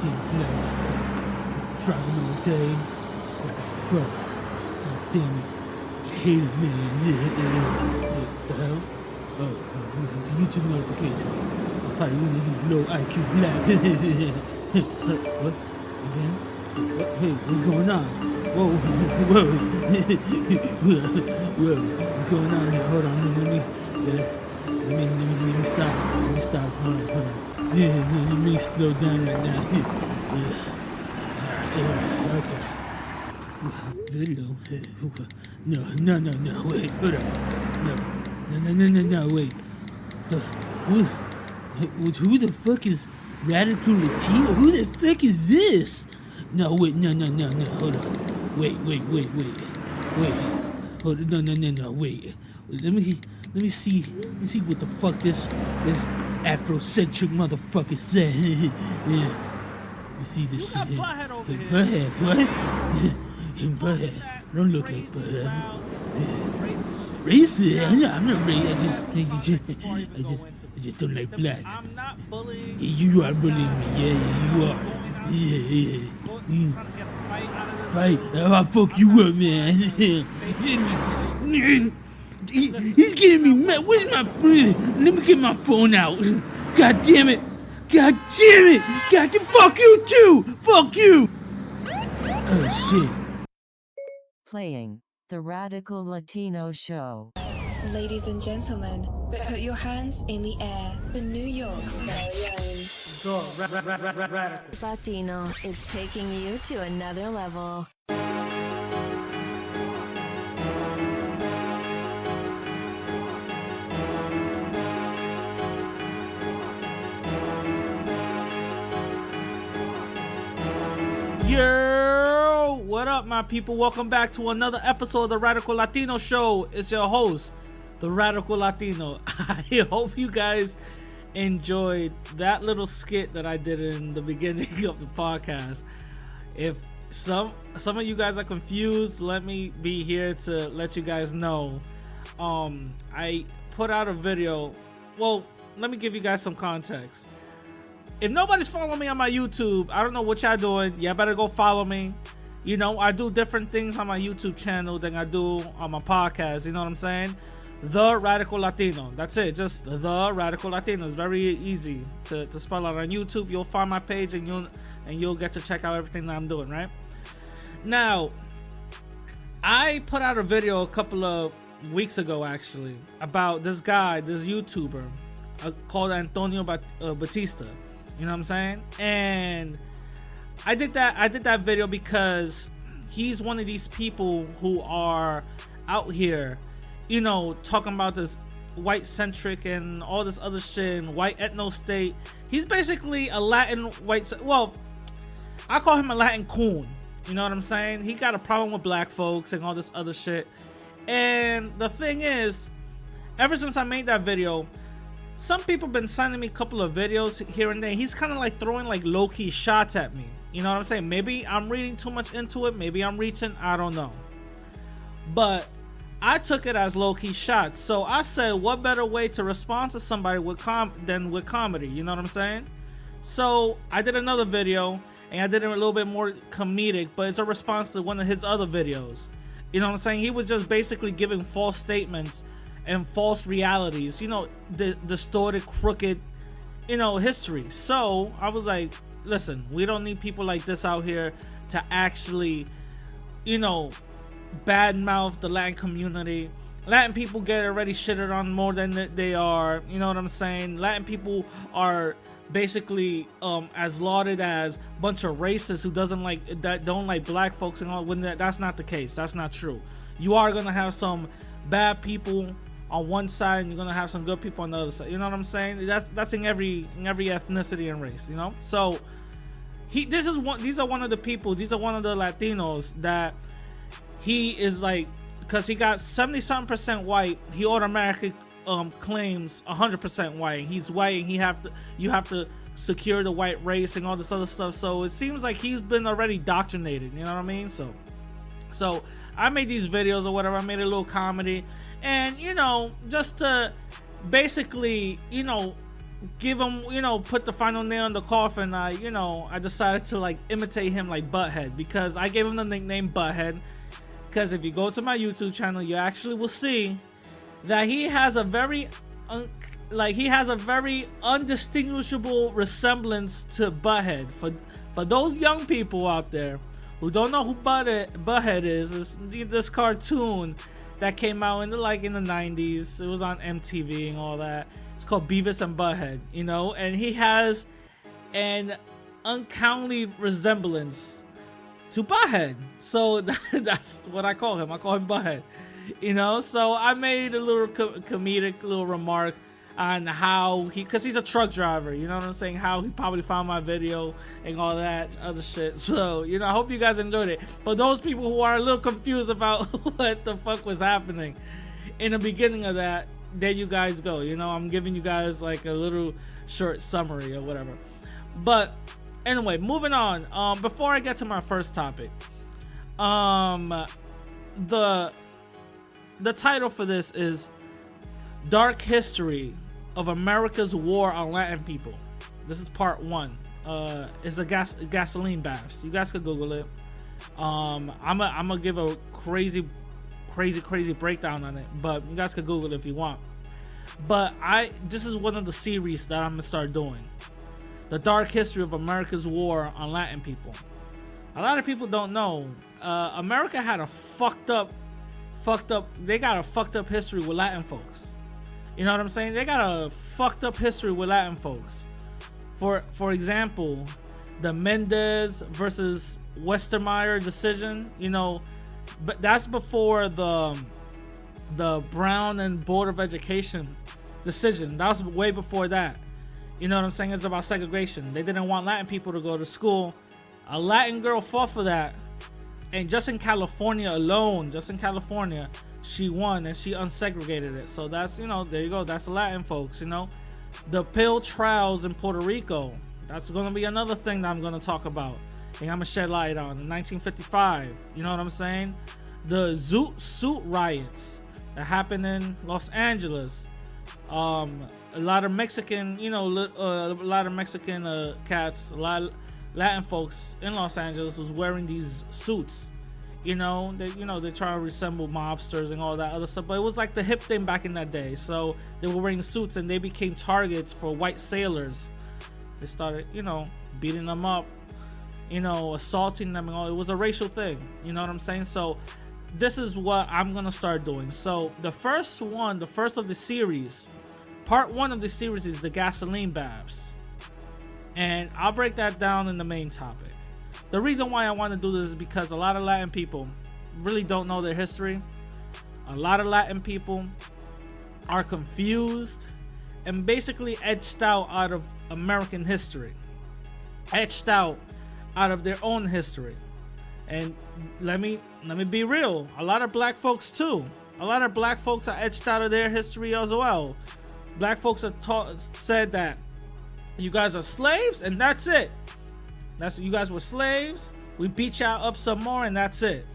goddamn blacks. Driving all day. What the fuck? God damn it. I hate it, man. What the hell? Oh, it's a YouTube notification. Probably one of these low IQ blacks. What? Again? What? Hey, what's going on? Whoa. Whoa. What's going on here? Hold on, let me stop. Let me stop. Hold on. Yeah, let me slow down right now. Okay. Video. No, wait, hold on. No, wait. Who the fuck is Radical Latino? Who the fuck is this? No, wait, no, hold on. Wait. Hold on, no, wait. Let me see what the fuck this Afrocentric motherfucker said. Yeah. You see this shit here. Butthead, what? Butthead. Don't look like Butthead. Racist? I'm not racist. I just don't like blacks. I'm not bullying. Yeah, you are bullying me. Yeah, you are. Yeah. Fight. I'll fuck you up, man. He's getting me mad. Where's my... Let me get my phone out. God damn it. Fuck you too. Fuck you. Oh, shit. Playing the Radical Latino Show. Ladies and gentlemen, put your hands in the air for New York's very own. Latino is taking you to another level. Yo, what up, my people? Welcome back to another episode of the Radical Latino Show. It's your host, the Radical Latino. I hope you guys enjoyed that little skit that I did in the beginning of the podcast. If some of you guys are confused, let me be here to let you guys know. I put out a video. Well, let me give you guys some context. If nobody's following me on my YouTube, I don't know what y'all doing. Y'all better go follow me. You know, I do different things on my YouTube channel than I do on my podcast. You know what I'm saying? The Radical Latino. That's it. Just The Radical Latino. It's very easy to spell out on YouTube. You'll find my page and you'll get to check out everything that I'm doing, right? Now, I put out a video a couple of weeks ago, actually, about this guy, this YouTuber called Antonio Batista. You know what I'm saying? And I did that video because he's one of these people who are out here, you know, talking about this white centric and all this other shit and white ethno state. He's basically a Latin white. Well, I call him a Latin coon. You know what I'm saying? He got a problem with black folks and all this other shit. And the thing is, ever since I made that video, some people been sending me a couple of videos here and there. He's kind of like throwing like low-key shots at me. You know what I'm saying? Maybe I'm reading too much into it. Maybe I'm reaching. I don't know. But I took it as low-key shots. So I said, what better way to respond to somebody than with comedy? You know what I'm saying? So I did another video, and I did it a little bit more comedic, but it's a response to one of his other videos. You know what I'm saying? He was just basically giving false statements and false realities, you know, the distorted, crooked, you know, history. So I was like, listen, we don't need people like this out here to actually, you know, badmouth the Latin community. Latin people get already shitted on more than they are. You know what I'm saying? Latin people are basically as lauded as a bunch of racists who don't like black folks and all. When that's not the case. That's not true. You are gonna have some bad people on one side, and you're gonna have some good people on the other side. You know what I'm saying? That's in every ethnicity and race. You know. So these are one of the people. These are one of the Latinos that he is like, because he got 70-something% white. He automatically claims 100% white. He's white, and you have to secure the white race and all this other stuff. So it seems like he's been already indoctrinated. You know what I mean? So I made these videos or whatever. I made a little comedy. And, you know, just to basically, you know, give him, put the final nail in the coffin, I decided to like imitate him like Butthead, because I gave him the nickname Butthead. Because if you go to my YouTube channel, you actually will see that he has a very undistinguishable resemblance to Butthead. For those young people out there who don't know who Butthead is, it's this cartoon that came out in the 90s. It was on MTV and all that. It's called Beavis and Butthead, and he has an uncanny resemblance to Butthead. So that's what I call him. I call him Butthead. So I made a little comedic little remark on how because he's a truck driver, you know what I'm saying, how he probably found my video and all that other shit. So, I hope you guys enjoyed it. But those people who are a little confused about what the fuck was happening in the beginning of that, there you guys go. I'm giving you guys like a little short summary or whatever. But anyway, moving on. Before I get to my first topic, the title for this is Dark History of America's War on Latin People. This is part 1. It's a gasoline baths. You guys can Google it. I'm gonna give a crazy breakdown on it, but you guys can Google it if you want. But this is one of the series that I'm gonna start doing. The Dark History of America's War on Latin People. A lot of people don't know. America had a they got a fucked up history with Latin folks. You know what I'm saying? They got a fucked up history with Latin folks. For example, the Mendez versus Westermeyer decision, but that's before the Brown and Board of Education decision. That was way before that. You know what I'm saying? It's about segregation. They didn't want Latin people to go to school. A Latin girl fought for that. And just in California alone, she won and she unsegregated it. So that's, there you go. That's the Latin folks, The pill trials in Puerto Rico. That's going to be another thing that I'm going to talk about. And I'm going to shed light on. In 1955, you know what I'm saying? The Zoot Suit riots that happened in Los Angeles. A lot of Mexican, cats, a lot of Latin folks in Los Angeles was wearing these suits. They try to resemble mobsters and all that other stuff, but it was like the hip thing back in that day. So they were wearing suits and they became targets for white sailors. They started, beating them up, assaulting them and all. It was a racial thing, you know what I'm saying? So this is what I'm gonna start doing. So the first of the series, part 1 of the series is the gasoline baths, and I'll break that down in the main topic. The reason why I want to do this is because a lot of Latin people really don't know their history. A lot of Latin people are confused and basically edged out of American history, edged out of their own history. And let me be real, a lot of black folks too. A lot of black folks are edged out of their history as well. Black folks are said that you guys are slaves and that's it. You guys were slaves. We beat y'all up some more and that's it.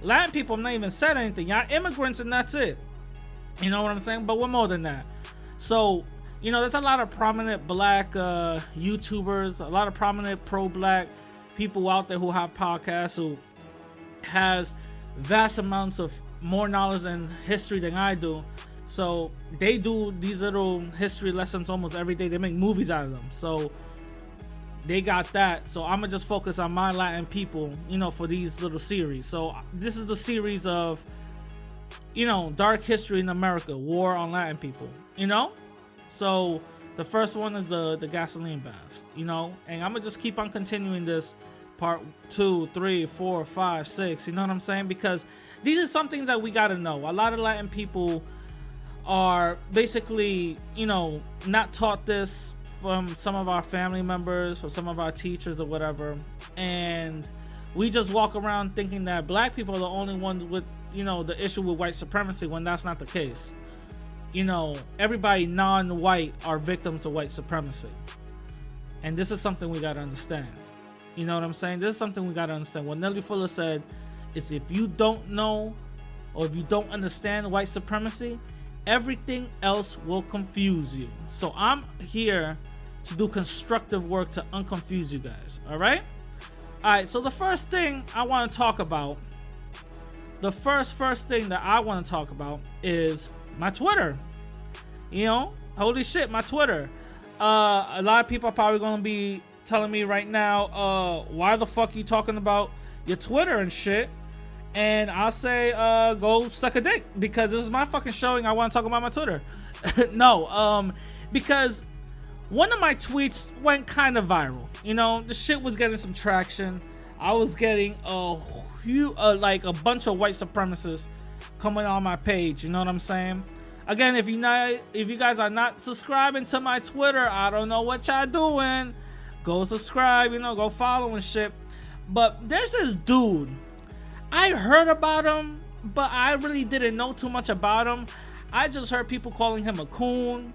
Latin people have not even said anything. Y'all immigrants and that's it. You know what I'm saying? But we're more than that. So, there's a lot of prominent black YouTubers, a lot of prominent pro-black people out there who have podcasts, who has vast amounts of more knowledge and history than I do. So they do these little history lessons almost every day. They make movies out of them. So they got that. So I'm gonna just focus on my Latin people, for these little series. So this is the series of, Dark History in America, War on Latin People, So the first one is the gasoline baths, and I'm gonna just keep on continuing this part 2, 3, 4, 5, 6, you know what I'm saying? Because these are some things that we gotta know. A lot of Latin people are basically, not taught this from some of our family members, from some of our teachers or whatever, and we just walk around thinking that black people are the only ones with, the issue with white supremacy, when that's not the case. Everybody non-white are victims of white supremacy, and this is something we gotta understand. You know what I'm saying? This is something we gotta understand. What Nelly Fuller said is, if you don't know or if you don't understand white supremacy, everything else will confuse you. So I'm here to do constructive work to unconfuse you guys. All right. So the first thing I want to talk about, the first thing that I want to talk about is my Twitter. You know, holy shit, my Twitter. A lot of people are probably going to be telling me right now, why the fuck you talking about your Twitter and shit? And I'll say, go suck a dick, because this is my fucking show and I want to talk about my Twitter. No, because one of my tweets went kind of viral. You know, the shit was getting some traction. I was getting like a bunch of white supremacists coming on my page. You know what I'm saying? Again, if you guys are not subscribing to my Twitter, I don't know what y'all doing. Go subscribe, you know, go follow and shit. But there's this dude. I heard about him, but I really didn't know too much about him. I just heard people calling him a coon.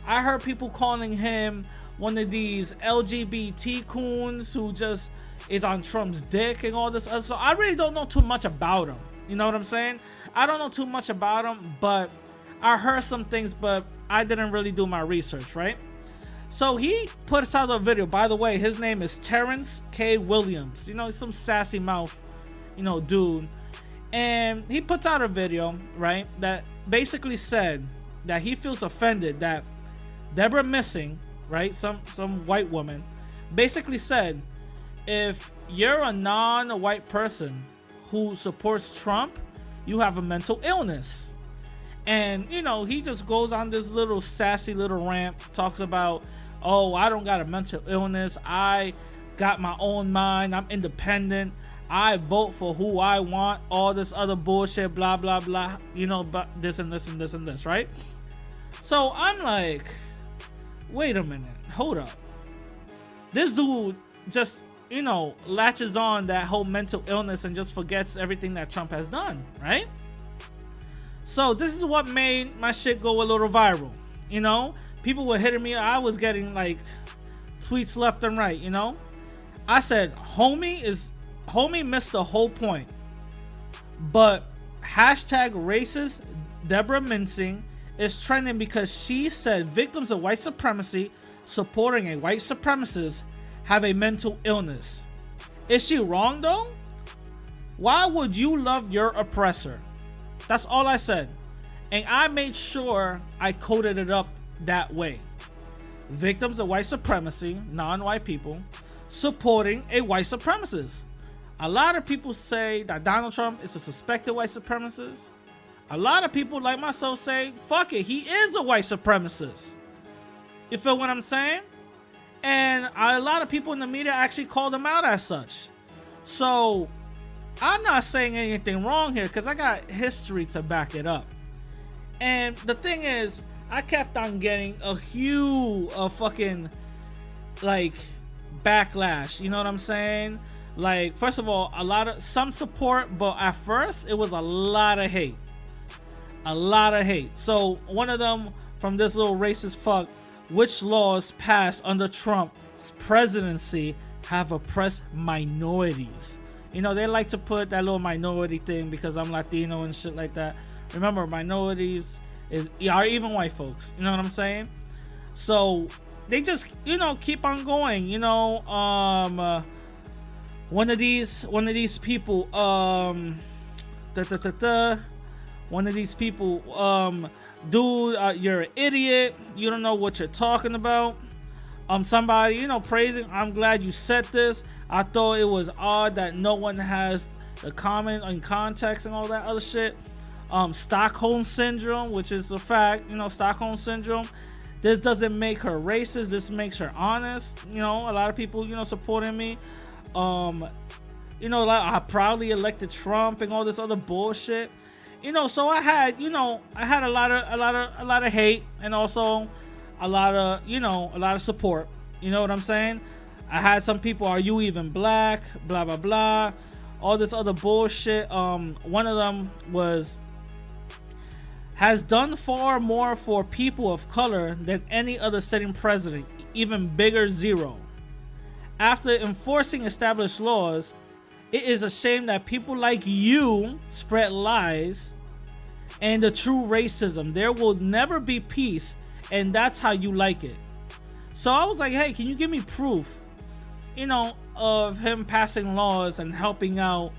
I heard people calling him one of these LGBT coons who just is on Trump's dick and all this other. So I really don't know too much about him. You know what I'm saying? I don't know too much about him, but I heard some things, but I didn't really do my research, right? So he puts out a video. By the way, his name is Terrence K. Williams. You know, he's some sassy mouth, you know, dude. And he puts out a video, right, that basically said that he feels offended that Deborah Missing, right, some white woman, basically said, if you're a non-white person who supports Trump, you have a mental illness. And, you know, he just goes on this little sassy little rant, talks about, oh, I don't got a mental illness. I got my own mind. I'm independent. I vote for who I want. All this other bullshit, blah, blah, blah. You know, but this and this and this and this, right? So I'm like, wait a minute. Hold up. This dude just, you know, latches on that whole mental illness and just forgets everything that Trump has done, right? So this is what made my shit go a little viral. You know, people were hitting me. I was getting like tweets left and right, you know. I said, homie missed the whole point. But hashtag racist Deborah Missing is trending because she said victims of white supremacy supporting a white supremacist have a mental illness. Is she wrong though? Why would you love your oppressor? That's all I said. And I made sure I coded it up that way. Victims of white supremacy, non-white people, supporting a white supremacist. A lot of people say that Donald Trump is a suspected white supremacist. A lot of people like myself say, fuck it, he is a white supremacist. You feel what I'm saying? And a lot of people in the media actually called him out as such. So I'm not saying anything wrong here because I got history to back it up. And the thing is, I kept on getting a huge fucking like backlash. You know what I'm saying? Like, first of all, some support, but at first it was a lot of hate. A lot of hate. So one of them from this little racist fuck, which laws passed under Trump's presidency have oppressed minorities? You know, they like to put that little minority thing because I'm Latino and shit like that. Remember, minorities are even white folks. You know what I'm saying? So they just, you know, keep on going. You know, one of these people, one of these people, dude, you're an idiot. You don't know what you're talking about. Somebody, you know, praising. I'm glad you said this. I thought it was odd that no one has the comment and context and all that other shit. Stockholm syndrome, which is a fact, you know, Stockholm syndrome. This doesn't make her racist. This makes her honest. You know, a lot of people, you know, supporting me. You know, like I proudly elected Trump and all this other bullshit. You know, so I had a lot of hate and also a lot of support. You know what I'm saying? I had some people, are you even black? Blah, blah, blah. All this other bullshit. One of them has done far more for people of color than any other sitting president. Even bigger zero. After enforcing established laws, it is a shame that people like you spread lies and the true racism. There will never be peace, and that's how you like it. So I was like, hey, can you give me proof, you know, of him passing laws and helping out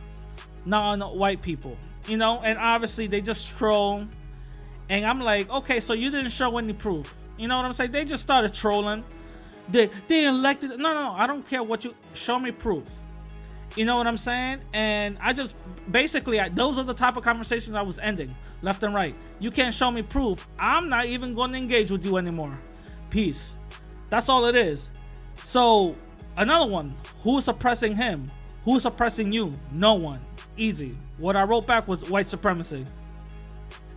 non-white people, you know? And obviously they just troll. And I'm like, okay, so you didn't show any proof. You know what I'm saying? They just started trolling. They elected. No, I don't care what you show me proof. You know what I'm saying? And I just basically, those are the type of conversations I was ending left and right. You can't show me proof. I'm not even going to engage with you anymore. Peace. That's all it is. So another one, who's oppressing him? Who's oppressing you? No one. Easy. What I wrote back was white supremacy.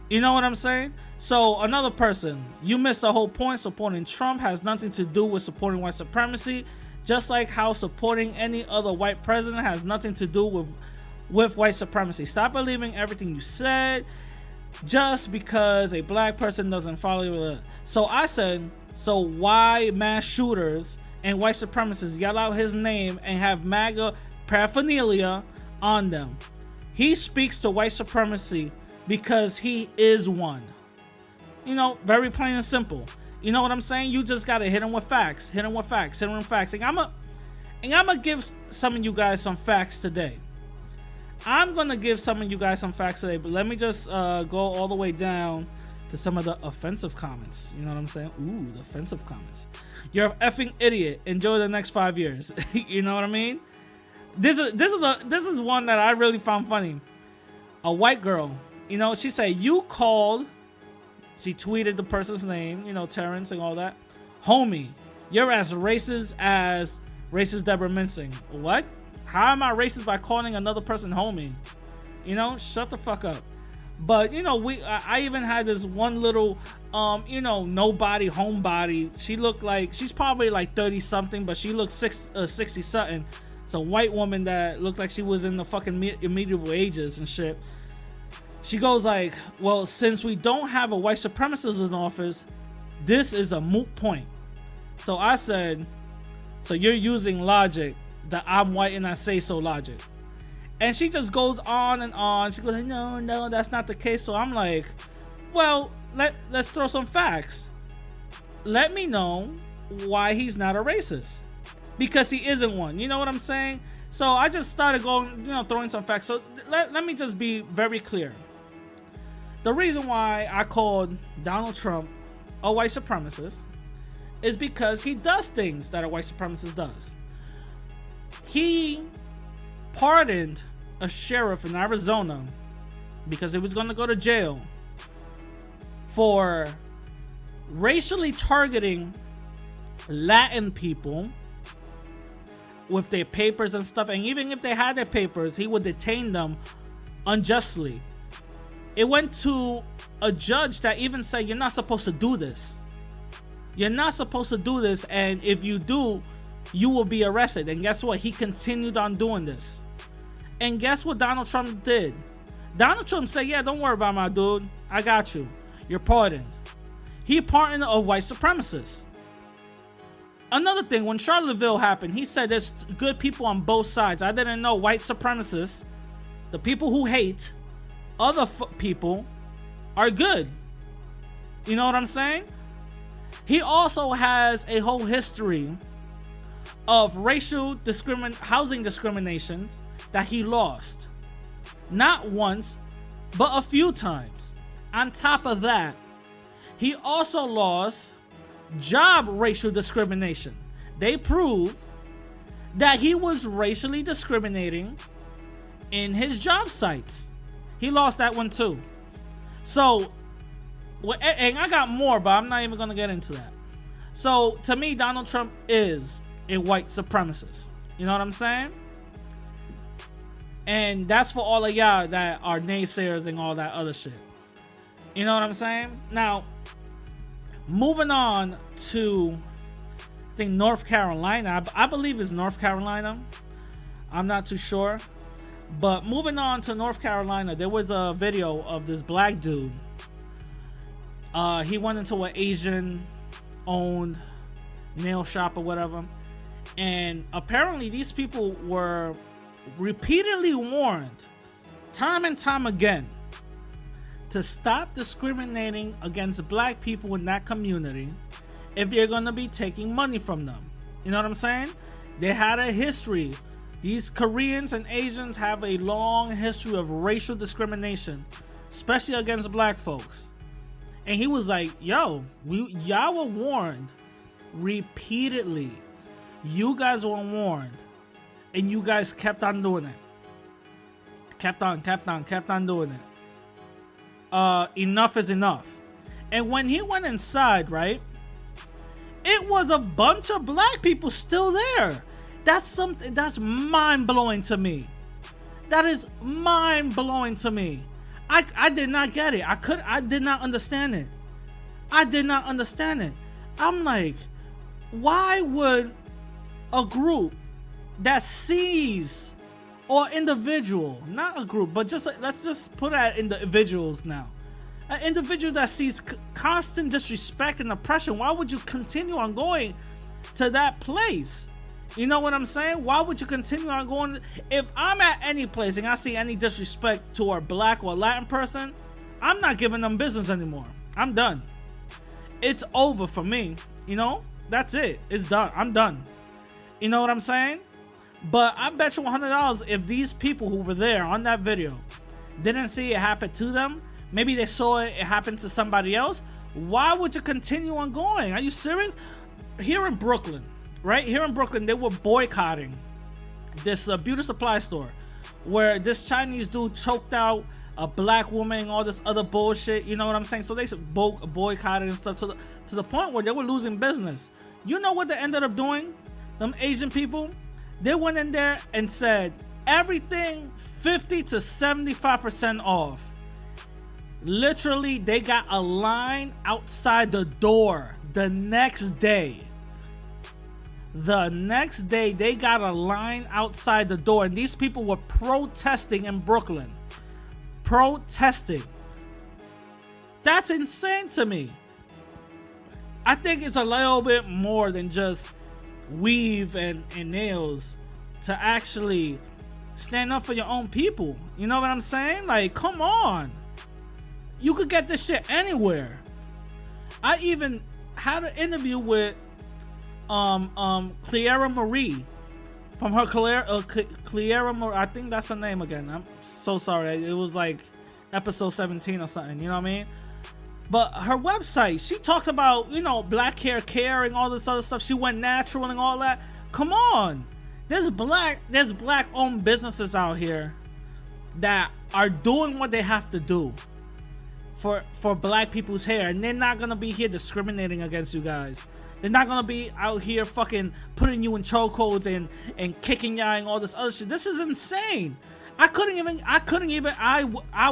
You know what I'm saying? So another person, you missed the whole point. Supporting Trump has nothing to do with supporting white supremacy, just like how supporting any other white president has nothing to do with white supremacy. Stop believing everything you said just because a black person doesn't follow it. So I said, so why mass shooters and white supremacists yell out his name and have MAGA paraphernalia on them? He speaks to white supremacy because he is one. You know, very plain and simple. You know what I'm saying? You just gotta hit him with facts. Hit him with facts. Hit him with facts. And I'm gonna give some of you guys some facts today. I'm gonna give some of you guys some facts today, but let me just go all the way down to some of the offensive comments. You know what I'm saying? Ooh, the offensive comments. You're an effing idiot. Enjoy the next 5 years. You know what I mean? This is one that I really found funny. A white girl, you know, she said, you called. She tweeted the person's name, you know, Terrence and all that. Homie, you're as racist as racist Deborah Mensing. What? How am I racist by calling another person homie? You know, shut the fuck up. But, you know, I even had this one little, you know, nobody, homebody. She looked like, she's probably like 30 something, but she looked 60 something. It's a white woman that looked like she was in the fucking medieval ages and shit. She goes like, well, since we don't have a white supremacist in office, this is a moot point. So I said, so you're using logic, that I'm white and I say so logic. And she just goes on and on. She goes, no, that's not the case. So I'm like, well, let's throw some facts. Let me know why he's not a racist. Because he isn't one. You know what I'm saying? So I just started going, you know, throwing some facts. So let me just be very clear. The reason why I called Donald Trump a white supremacist is because he does things that a white supremacist does. He pardoned a sheriff in Arizona because he was going to go to jail for racially targeting Latin people with their papers and stuff. And even if they had their papers, he would detain them unjustly. It went to a judge that even said, you're not supposed to do this. You're not supposed to do this. And if you do, you will be arrested. And guess what? He continued on doing this. And guess what Donald Trump did? Donald Trump said, yeah, don't worry about my dude. I got you. You're pardoned. He pardoned a white supremacist. Another thing, when Charlottesville happened, he said there's good people on both sides. I didn't know white supremacists, the people who hate other people, are good. You know what I'm saying? He also has a whole history of racial housing discrimination that he lost. Not once, but a few times. On top of that, he also lost job racial discrimination. They proved that he was racially discriminating in his job sites. He lost that one too. So, and I got more, but I'm not even going to get into that. So, to me, Donald Trump is a white supremacist. You know what I'm saying? And that's for all of y'all that are naysayers and all that other shit. You know what I'm saying? Now, moving on to, I think, North Carolina. I believe it's North Carolina. I'm not too sure. But moving on to North Carolina, there was a video of this black dude. He went into an Asian-owned nail shop or whatever. And apparently these people were repeatedly warned, time and time again, to stop discriminating against black people in that community if you're gonna be taking money from them. You know what I'm saying? They had a history. These Koreans and Asians have a long history of racial discrimination, especially against black folks. And he was like, yo, y'all were warned repeatedly. You guys were warned. And you guys kept on doing it. Kept on doing it. Enough is enough. And when he went inside, right, it was a bunch of black people still there. That's something that's mind-blowing to me. That is mind-blowing to me. I did not get it. I did not understand it. I'm like, why would a group that sees, or individual, not a group, but just let's just put it at individuals now. An individual that sees constant disrespect and oppression, why would you continue on going to that place? You know what I'm saying? Why would you continue on going? If I'm at any place and I see any disrespect to a black or Latin person, I'm not giving them business anymore. I'm done. It's over for me. You know? That's it. It's done. I'm done. You know what I'm saying? But I bet you $100 if these people who were there on that video didn't see it happen to them, maybe they saw it happen to somebody else, why would you continue on going? Are you serious? Here in Brooklyn, right? Here in Brooklyn, they were boycotting this beauty supply store where this Chinese dude choked out a black woman and all this other bullshit. You know what I'm saying? So they boycotted and stuff to the point where they were losing business. You know what they ended up doing? Them Asian people, they went in there and said everything 50 to 75% off. Literally, they got a line outside the door the next day. The next day, they got a line outside the door, and these people were protesting in Brooklyn. Protesting. That's insane to me. I think it's a little bit more than just weave and nails to actually stand up for your own people. You know what I'm saying? Like, come on. You could get this shit anywhere. I even had an interview with Clara Marie from her Clara Marie. I think that's her name again. I'm so sorry. It was like episode 17 or something. You know what I mean? But her website, she talks about, you know, black hair care and all this other stuff. She went natural and all that. Come on. There's black owned businesses out here that are doing what they have to do for black people's hair, and they're not gonna be here discriminating against you guys. They're not gonna be out here fucking putting you in chokeholds and kicking y'all and all this other shit. This is insane. I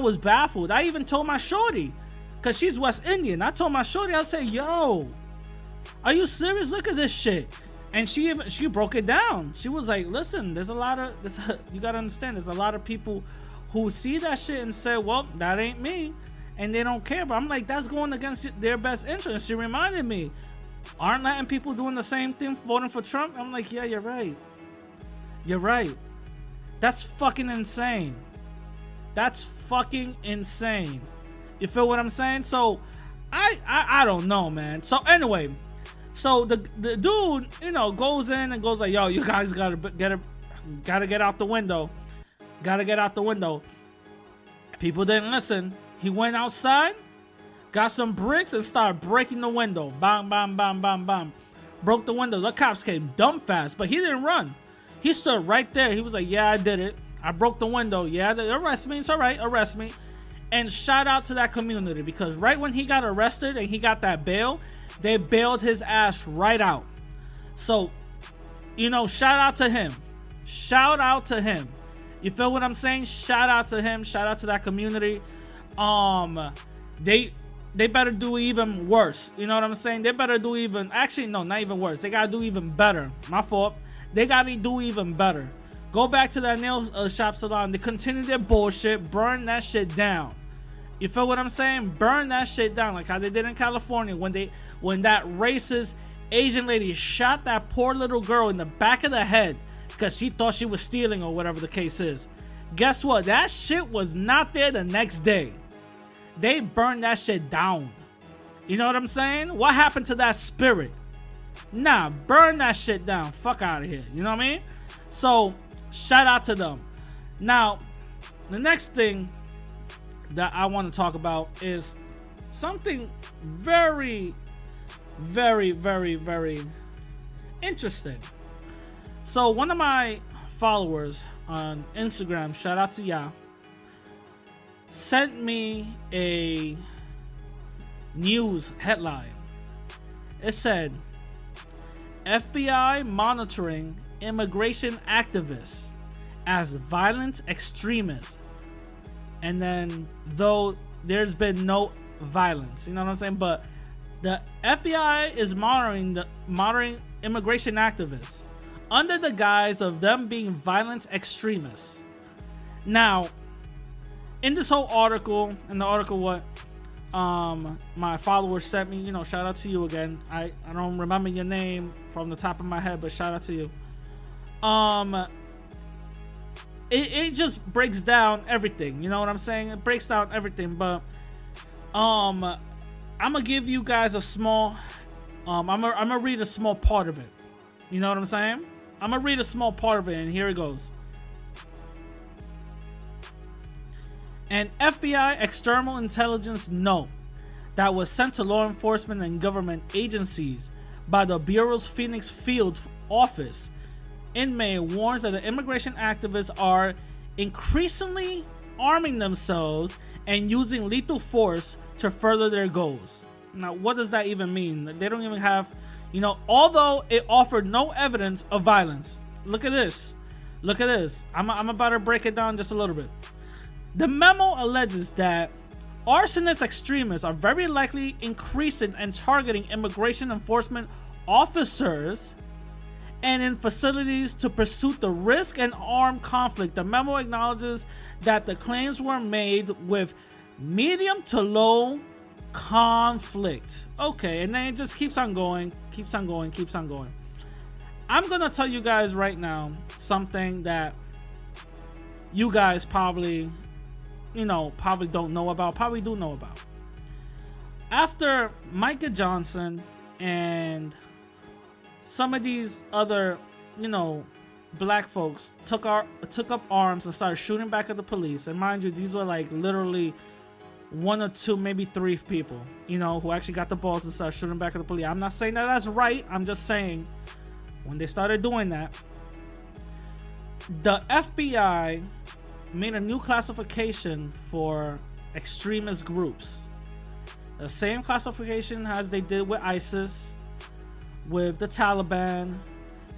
was baffled. I even told my shorty, cause she's West Indian. I told my shorty, I said, yo, are you serious? Look at this shit. And she broke it down. She was like, listen, you gotta understand, there's a lot of people who see that shit and say, well, that ain't me. And they don't care. But I'm like, that's going against their best interest. She reminded me, aren't Latin people doing the same thing, voting for Trump? I'm like, yeah, you're right. You're right. That's fucking insane. That's fucking insane. You feel what I'm saying? So I don't know, man. So anyway, so the dude, you know, goes in and goes like, yo, you guys gotta get out the window. Gotta get out the window. People didn't listen. He went outside, got some bricks, and started breaking the window. Bang, bang, bang, bang, bang. Broke the window. The cops came dumb fast, but he didn't run. He stood right there. He was like, yeah, I did it. I broke the window. Yeah, arrest me. It's all right. Arrest me. And shout out to that community, because right when he got arrested and he got that bail, they bailed his ass right out. So, you know, shout out to him. Shout out to him. You feel what I'm saying? Shout out to him. Shout out to that community. They better do even worse. You know what I'm saying? They better do even, actually, no, not even worse. They gotta do even better. My fault. They gotta do even better. Go back to that nail shop salon. They continue their bullshit. Burn that shit down. You feel what I'm saying? Burn that shit down, like how they did in California when that racist Asian lady shot that poor little girl in the back of the head because she thought she was stealing or whatever the case is. Guess what? That shit was not there the next day. they burned that shit down. You know what I'm saying? What happened to that spirit? Nah, burn that shit down. Fuck out of here. You know what I mean? So, shout out to them. Now, the next thing that I want to talk about is something very, very, very, very interesting. So, one of my followers on Instagram, shout out to ya, sent me a news headline. It said, FBI monitoring immigration activists as violent extremists. And then, though there's been no violence, you know what I'm saying? But the FBI is monitoring immigration activists under the guise of them being violent extremists. Now, in this whole article, what my followers sent me, you know, shout out to you again. I don't remember your name from the top of my head, but shout out to you. It just breaks down everything, you know what I'm saying? It breaks down everything, but I'm gonna give you guys a small I'm gonna read a small part of it. You know what I'm saying? I'm gonna read a small part of it, and here it goes. An FBI external intelligence note that was sent to law enforcement and government agencies by the Bureau's Phoenix Field office in May warns that the immigration activists are increasingly arming themselves and using lethal force to further their goals. Now, what does that even mean? They don't even have, you know, although it offered no evidence of violence. Look at this. Look at this. I'm about to break it down just a little bit. The memo alleges that arsonist extremists are very likely increasing and targeting immigration enforcement officers and in facilities to pursue the risk and armed conflict. The memo acknowledges that the claims were made with medium to low conflict. Okay, and then it just keeps on going. I'm gonna tell you guys right now something that you guys probably don't know about, probably do know about. After Micah Johnson and some of these other, black folks took up arms and started shooting back at the police, and mind you, these were like literally one or two, maybe three people, who actually got the balls and started shooting back at the police. I'm not saying that that's right. I'm just saying when they started doing that, the FBI made a new classification for extremist groups. The same classification as they did with ISIS, with the Taliban,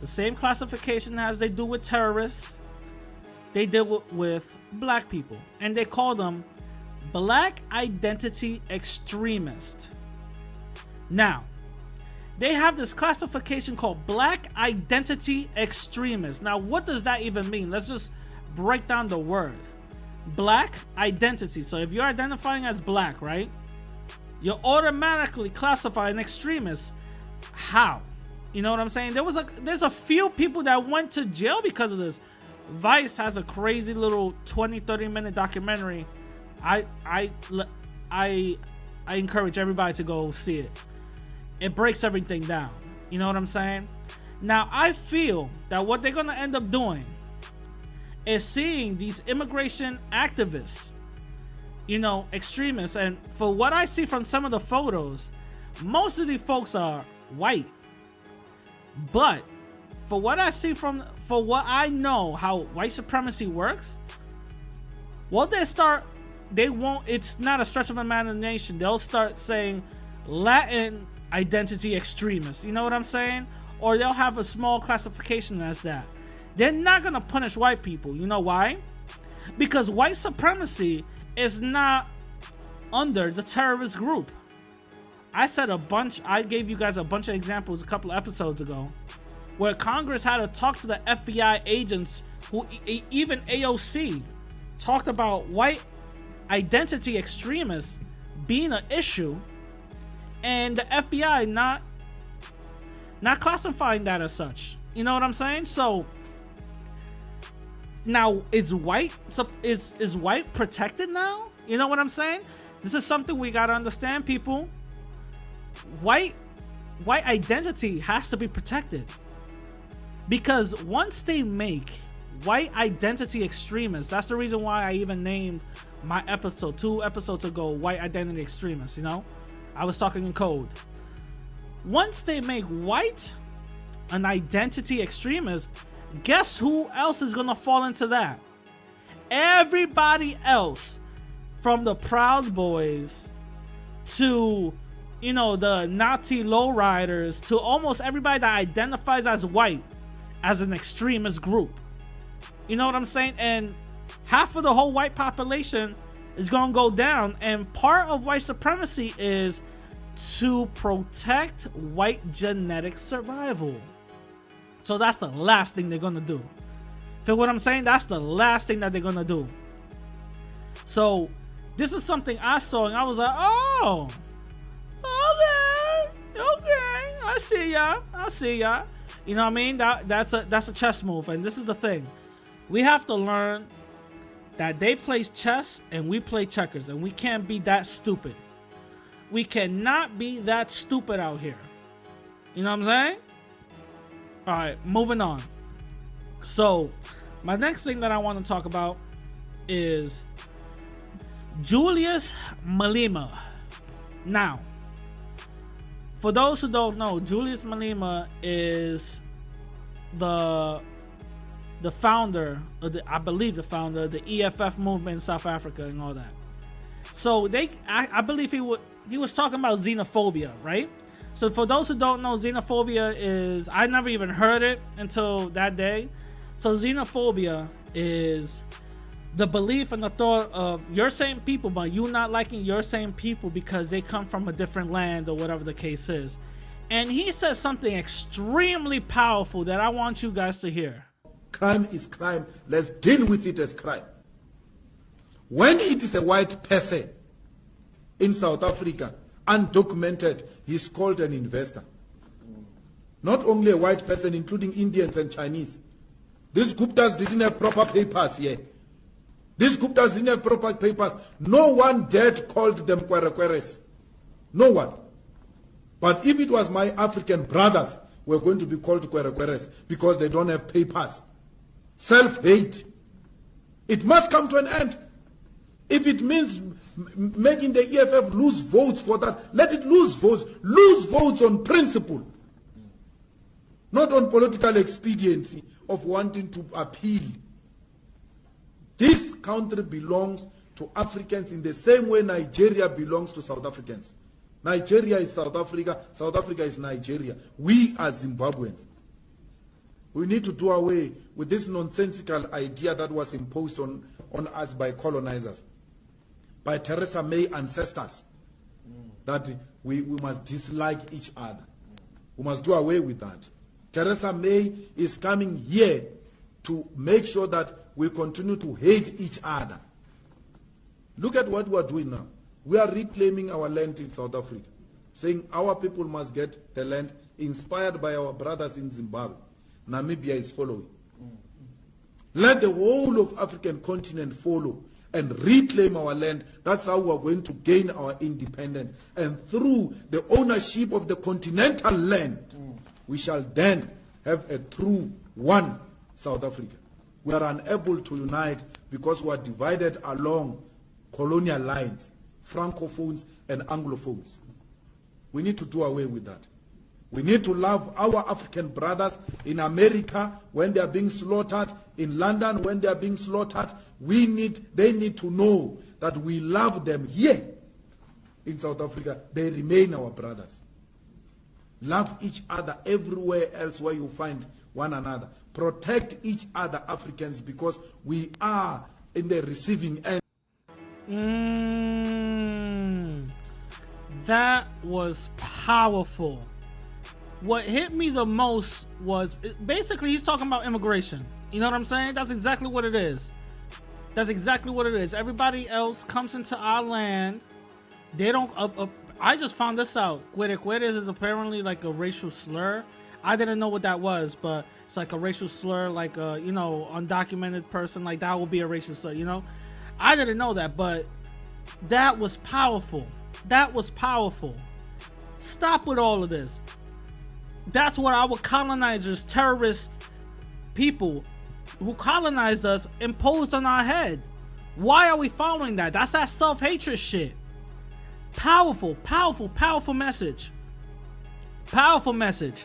the same classification as they do with terrorists, they did with black people, and they call them Black Identity Extremist. Now, they have this classification called Black Identity Extremist. Now, what does that even mean? Let's just break down the word. Black identity. So if you're identifying as black, right, you're automatically classified an extremist. How? You know what I'm saying? There's a few people that went to jail because of this. Vice has a crazy little 20-30 minute documentary. I encourage everybody to go see it. It breaks everything down. You know what I'm saying? Now, I feel that what they're going to end up doing is seeing these immigration activists, extremists, and for what I see from some of the photos, most of these folks are white. But for what I see for what I know how white supremacy works, it's not a stretch of imagination. They'll start saying Latin identity extremists. You know what I'm saying? Or they'll have a small classification as that. They're not going to punish white people. You know why? Because white supremacy is not under the terrorist group. I gave you guys a bunch of examples a couple of episodes ago where Congress had to talk to the FBI agents who even AOC talked about white identity extremists being an issue, and the FBI not classifying that as such. You know what I'm saying? So now is white protected now? You know what I'm saying? This is something we gotta understand, people. White identity has to be protected. Because once they make white identity extremists, that's the reason why I even named my episode 2 episodes ago, White Identity Extremists, you know? I was talking in code. Once they make white an identity extremist, guess who else is gonna fall into that? Everybody else, from the Proud Boys to, you know, the Nazi lowriders, to almost everybody that identifies as white as an extremist group. You know what I'm saying? And half of the whole white population is gonna go down, and part of white supremacy is to protect white genetic survival. So that's the last thing they're gonna do. Feel what I'm saying? That's the last thing that they're gonna do. So this is something I saw and I was like, oh, okay, I see ya. You know what I mean? That's a chess move. And this is the thing. We have to learn that they play chess and we play checkers, and we can't be that stupid. We cannot be that stupid out here. You know what I'm saying? All right, moving on. So, my next thing that I want to talk about is Julius Malema. Now, for those who don't know, Julius Malema is the founder of I believe the founder of the EFF movement in South Africa and all that. So I believe he was talking about xenophobia, right? So for those who don't know, xenophobia is, I never even heard it until that day. So xenophobia is the belief and the thought of your same people, but you not liking your same people because they come from a different land or whatever the case is. And he says something extremely powerful that I want you guys to hear. Crime is crime. Let's deal with it as crime. When it is a white person in South Africa, undocumented, he's called an investor. Not only a white person, including Indians and Chinese. These Guptas didn't have proper papers yet. These Guptas didn't have proper papers. No one dared called them Kwerekweres. No one. But if it was my African brothers, we're going to be called Kwerekweres because they don't have papers. Self-hate. It must come to an end. If it means making the EFF lose votes for that, let it lose votes. Lose votes on principle. Not on political expediency of wanting to appeal. This country belongs to Africans in the same way Nigeria belongs to South Africans. Nigeria is South Africa, South Africa is Nigeria. We are Zimbabweans. We need to do away with this nonsensical idea that was imposed on us by colonizers, by Theresa May ancestors, that we must dislike each other. We must do away with that. Theresa May is coming here to make sure that we continue to hate each other. Look at what we are doing now. We are reclaiming our land in South Africa, saying our people must get the land, inspired by our brothers in Zimbabwe. Namibia is following. Let the whole of African continent follow and reclaim our land. That's how we are going to gain our independence. And through the ownership of the continental land, we shall then have a true one South Africa. We are unable to unite because we are divided along colonial lines, Francophones and Anglophones. We need to do away with that. We need to love our African brothers in America when they are being slaughtered, in London when they are being slaughtered. They need to know that we love them here in South Africa. They remain our brothers. Love each other everywhere else where you find one another. Protect each other, Africans, because we are in the receiving end. That was powerful. What hit me the most was, basically he's talking about immigration. You know what I'm saying? That's exactly what it is. That's exactly what it is. Everybody else comes into our land. They don't... I just found this out. Querequeres is apparently like a racial slur. I didn't know what that was, but it's like a racial slur, like a, undocumented person. Like that would be a racial slur, I didn't know that, but That was powerful. That was powerful. Stop with all of this. That's what our colonizers, terrorist people who colonized us, imposed on our head. Why are we following that? That's that self-hatred shit. Powerful, powerful, powerful message. Powerful message.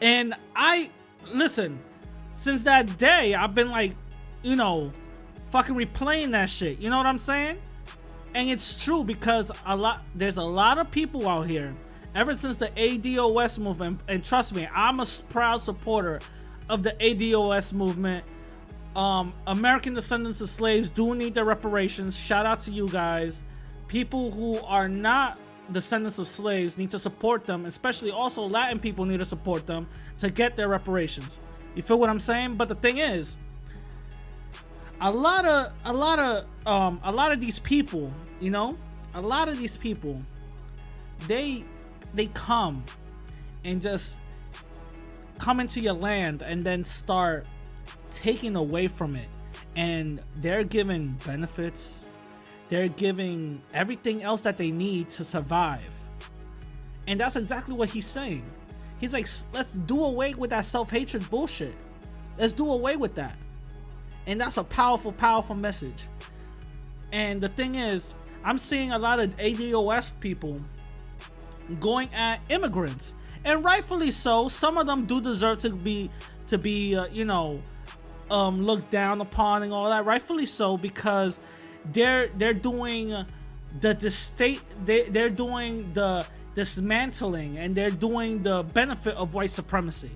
And listen, since that day, I've been like, fucking replaying that shit. You know what I'm saying? And it's true because there's a lot of people out here, ever since the ADOS movement, and trust me, I'm a proud supporter of the ADOS movement. American descendants of slaves do need their reparations. Shout out to you guys. People who are not descendants of slaves need to support them, especially also Latin people need to support them to get their reparations. You feel what I'm saying? But the thing is, a lot of these people, they come and just come into your land and then start taking away from it, and they're giving benefits, they're giving everything else that they need to survive. And that's exactly what he's saying. He's like, let's do away with that self-hatred bullshit. Let's do away with that. And that's a powerful, powerful message. And the thing is, I'm seeing a lot of ADOS people going at immigrants, and rightfully so. Some of them do deserve to be looked down upon and all that. Rightfully so, because they're doing they're doing the dismantling, and they're doing the benefit of white supremacy.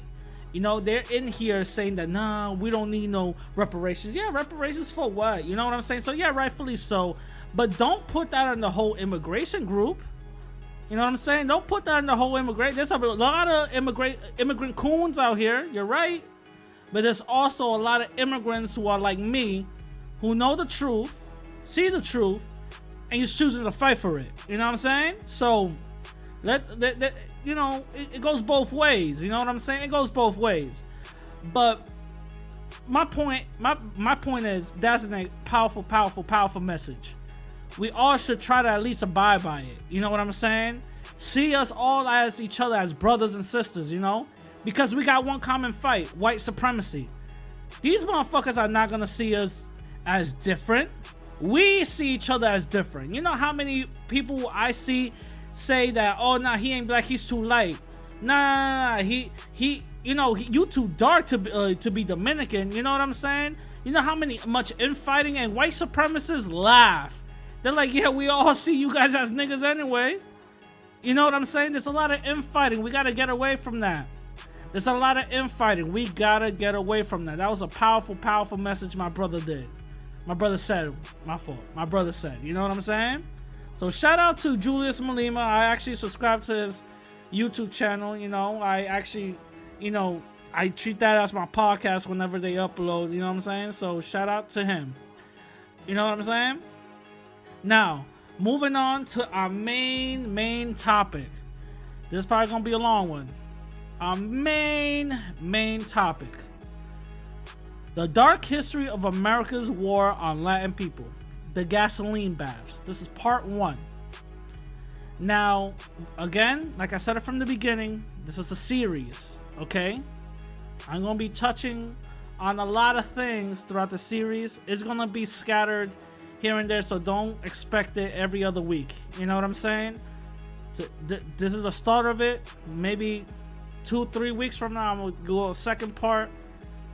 They're in here saying that, nah, we don't need no reparations. Yeah, reparations for what? You know what I'm saying? So yeah, rightfully so. But don't put that on the whole immigration group. You know what I'm saying? Don't put that on the whole immigration. There's a lot of immigrant coons out here. You're right. But there's also a lot of immigrants who are like me, who know the truth, see the truth, and you're choosing to fight for it. You know what I'm saying? So it goes both ways. You know what I'm saying? It goes both ways. But my point is, that's a powerful, powerful, powerful message. We all should try to at least abide by it. You know what I'm saying? See us all as each other, as brothers and sisters, because we got one common fight: white supremacy. These motherfuckers are not gonna see us as different. We see each other as different. You know how many people I see say that, oh, nah, he ain't black, he's too light. Nah, he you too dark to be Dominican. You know what I'm saying? You know how much infighting, and white supremacists laugh. They're like, yeah, we all see you guys as niggas anyway. You know what I'm saying? There's a lot of infighting. We gotta get away from that. There's a lot of infighting. We gotta get away from that. That was a powerful, powerful message my brother did. My brother said, my fault. My brother said, you know what I'm saying? So shout out to Julius Malema. I actually subscribe to his YouTube channel. I actually, I treat that as my podcast whenever they upload. You know what I'm saying? So shout out to him. You know what I'm saying? Now, moving on to our main topic. This is probably gonna be a long one. Our main topic: the dark history of America's war on Latin people. The gasoline baths. This is part 1. Now, again, like I said it from the beginning, this is a series, okay? I'm gonna be touching on a lot of things throughout the series. It's gonna be scattered here and there, so don't expect it every other week. You know what I'm saying? This is the start of it. Maybe 2-3 weeks from now, I'm gonna go a second part,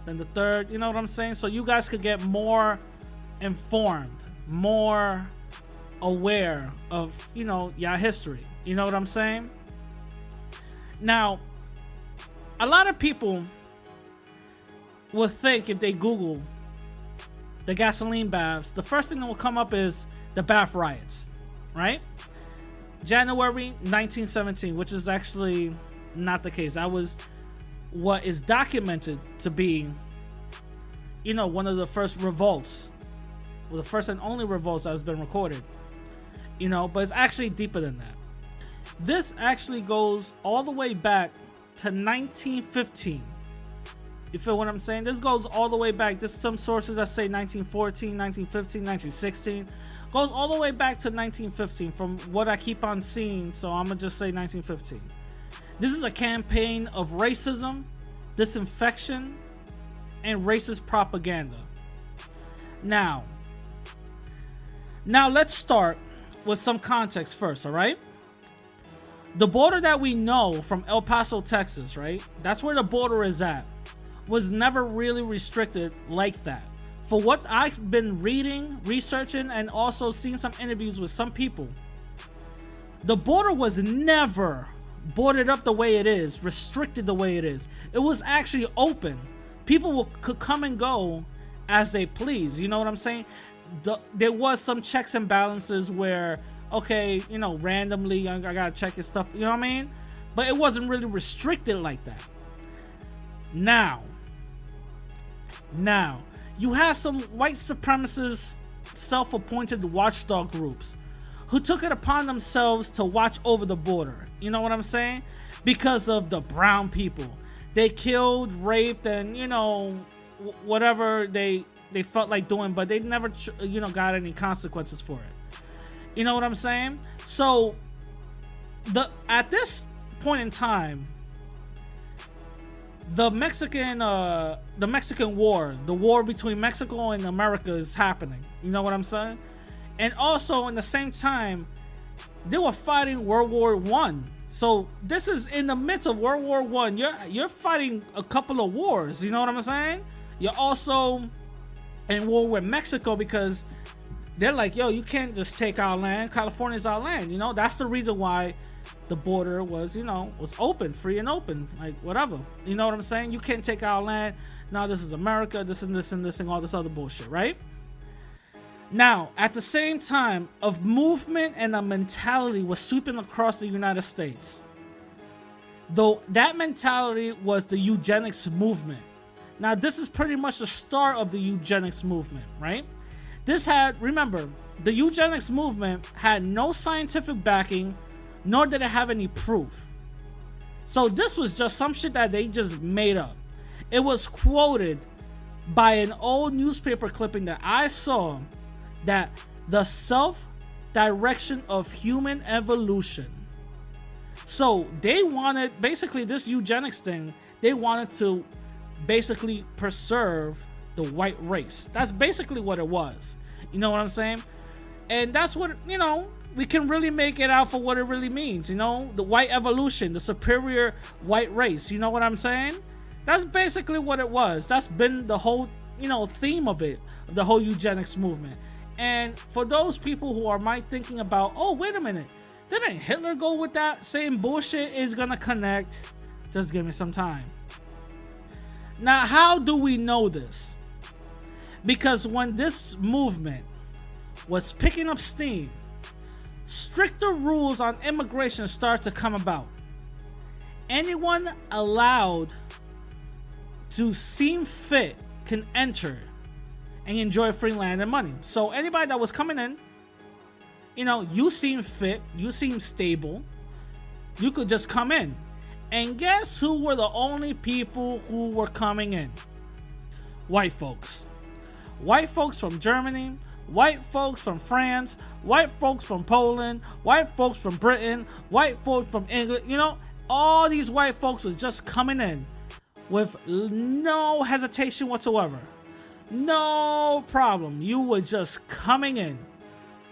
then the third. You know what I'm saying? So you guys could get more informed, more aware of, your history. You know what I'm saying? Now, a lot of people will think, if they Google the gasoline baths, the first thing that will come up is the bath riots, right? January 1917, which is actually not the case. That was what is documented to be, one of the first revolts, well, the first and only revolts that has been recorded. But it's actually deeper than that. This actually goes all the way back to 1915 You feel what I'm saying? This goes all the way back. There's some sources that say 1914, 1915, 1916. Goes all the way back to 1915 from what I keep on seeing. So I'm going to just say 1915. This is a campaign of racism, disinfection, and racist propaganda. Now let's start with some context first, all right? The border that we know from El Paso, Texas, right? That's where the border is at. Was never really restricted like that. For what I've been reading, researching, and also seeing some interviews with some people, the border was never boarded up the way it is, restricted the way it is. It was actually open. People could come and go as they please. You know what I'm saying? There was some checks and balances where, okay, you know, randomly I gotta check his stuff. You know what I mean? But it wasn't really restricted like that. Now, you have some white supremacist, self-appointed watchdog groups who took it upon themselves to watch over the border. You know what I'm saying? Because of the brown people. They killed, raped, and, you know, whatever they felt like doing, but they never, you know, got any consequences for it. You know what I'm saying? So, at this point in time, the Mexican war, the war between Mexico and America is happening. You know what I'm saying? And also, in the same time, they were fighting World War I. So this is in the midst of World War I. You're fighting a couple of wars. You know what I'm saying? You're also in war with Mexico because they're like, yo, you can't just take our land. California's our land. You know, that's the reason why the border was, you know, was open, free and open, like whatever. You know what I'm saying? You can't take our land. Now this is America. This and this and this and all this other bullshit, right? Now, at the same time, a movement and a mentality was sweeping across the United States. Though that mentality was the eugenics movement. Now, this is pretty much the start of the eugenics movement, right? Remember, the eugenics movement had no scientific backing, nor did it have any proof. So this was just some shit that they just made up. It was quoted by an old newspaper clipping that I saw, that the self-direction of human evolution. So they wanted, basically this eugenics thing, they wanted to basically preserve the white race. That's basically what it was. You know what I'm saying? And that's what, you know, we can really make it out for what it really means. You know, the white evolution, the superior white race. You know what I'm saying? That's basically what it was. That's been the whole, you know, theme of it, of the whole eugenics movement. And for those people who might thinking about, oh, wait a minute, didn't Hitler go with that? Same bullshit is gonna connect. Just give me some time. Now, how do we know this? Because when this movement was picking up steam, stricter rules on immigration start to come about. Anyone allowed to seem fit can enter and enjoy free land and money. So anybody that was coming in, you know, you seem fit, you seem stable, you could just come in. And guess who were the only people who were coming in? White folks. White folks from Germany, white folks from France, white folks from Poland, white folks from Britain, white folks from England. You know, all these white folks was just coming in with no hesitation whatsoever. No problem. You were just coming in.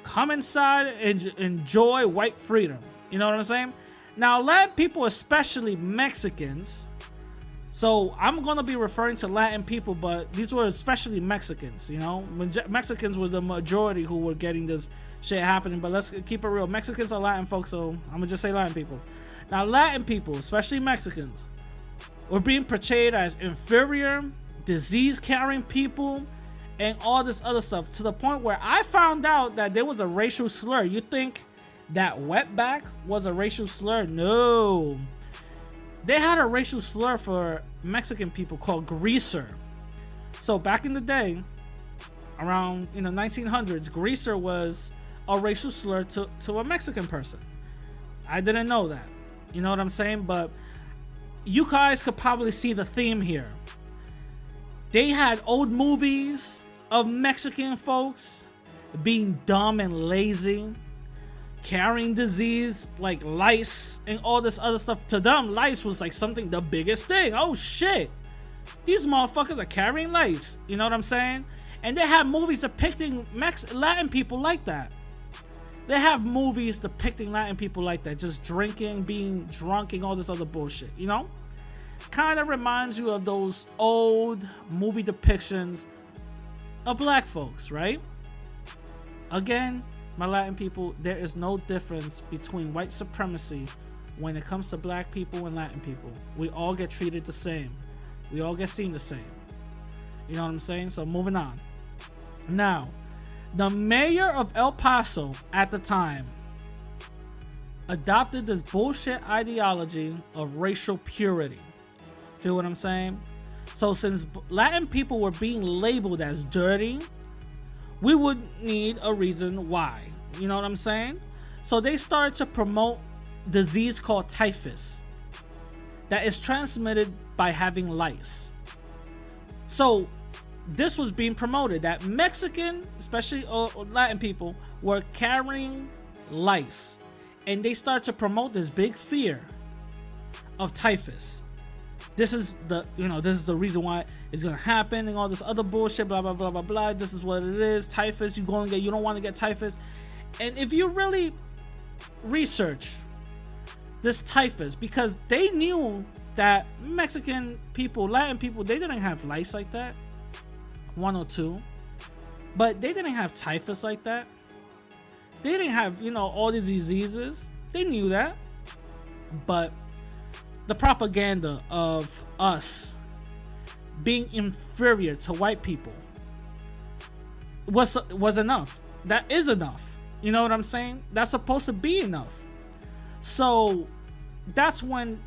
Come inside and enjoy white freedom. You know what I'm saying? Now, Latin people, especially Mexicans, so I'm going to be referring to Latin people, but these were especially Mexicans, you know? Mexicans was the majority who were getting this shit happening, but let's keep it real. Mexicans are Latin folks, so I'm going to just say Latin people. Now, Latin people, especially Mexicans, were being portrayed as inferior, disease-carrying people, and all this other stuff, to the point where I found out that there was a racial slur. You think that wetback was a racial slur? No. They had a racial slur for Mexican people called greaser. So back in the day, around 1900s, greaser was a racial slur to a Mexican person. I didn't know that. You know what I'm saying? But you guys could probably see the theme here. They had old movies of Mexican folks being dumb and lazy, carrying disease like lice and all this other stuff. To them, lice was like something, the biggest thing. Oh shit, these motherfuckers are carrying lice. You know what I'm saying? And they have movies depicting Latin people like that. They have movies depicting Latin people like that, just drinking, being drunk, and all this other bullshit, you know? Kind of reminds you of those old movie depictions of black folks, right? Again, my Latin people, there is no difference between white supremacy when it comes to black people and Latin people. We all get treated the same. We all get seen the same. You know what I'm saying? So moving on. Now, the mayor of El Paso at the time adopted this bullshit ideology of racial purity. Feel what I'm saying? So since Latin people were being labeled as dirty, we would need a reason why. You know what I'm saying? So they started to promote disease called typhus that is transmitted by having lice. So this was being promoted that Mexican, especially Latin people, were carrying lice, and they started to promote this big fear of typhus. This is the reason why it's gonna happen and all this other bullshit, blah blah blah blah blah. This is what it is. Typhus, you don't want to get typhus. And if you really research this typhus, because they knew that Mexican people, Latin people, they didn't have lice like that. 102, but they didn't have typhus like that. They didn't have, all the diseases. They knew that, but the propaganda of us being inferior to white people was enough. That is enough. You know what I'm saying? That's supposed to be enough. So that's when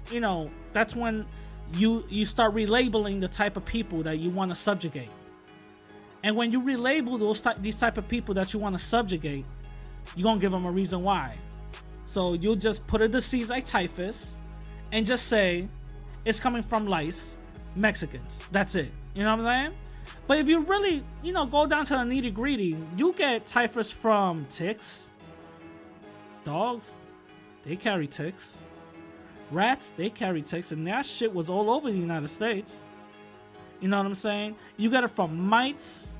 you start relabeling the type of people that you want to subjugate. And when you relabel these type of people that you want to subjugate, you're going to give them a reason why. So you'll just put a disease like typhus and just say it's coming from lice, Mexicans. That's it. You know what I'm saying? But if you really, go down to the nitty gritty, you get typhus from ticks. Dogs, they carry ticks. Rats, they carry ticks. And that shit was all over the United States. You know what I'm saying? You get it from mites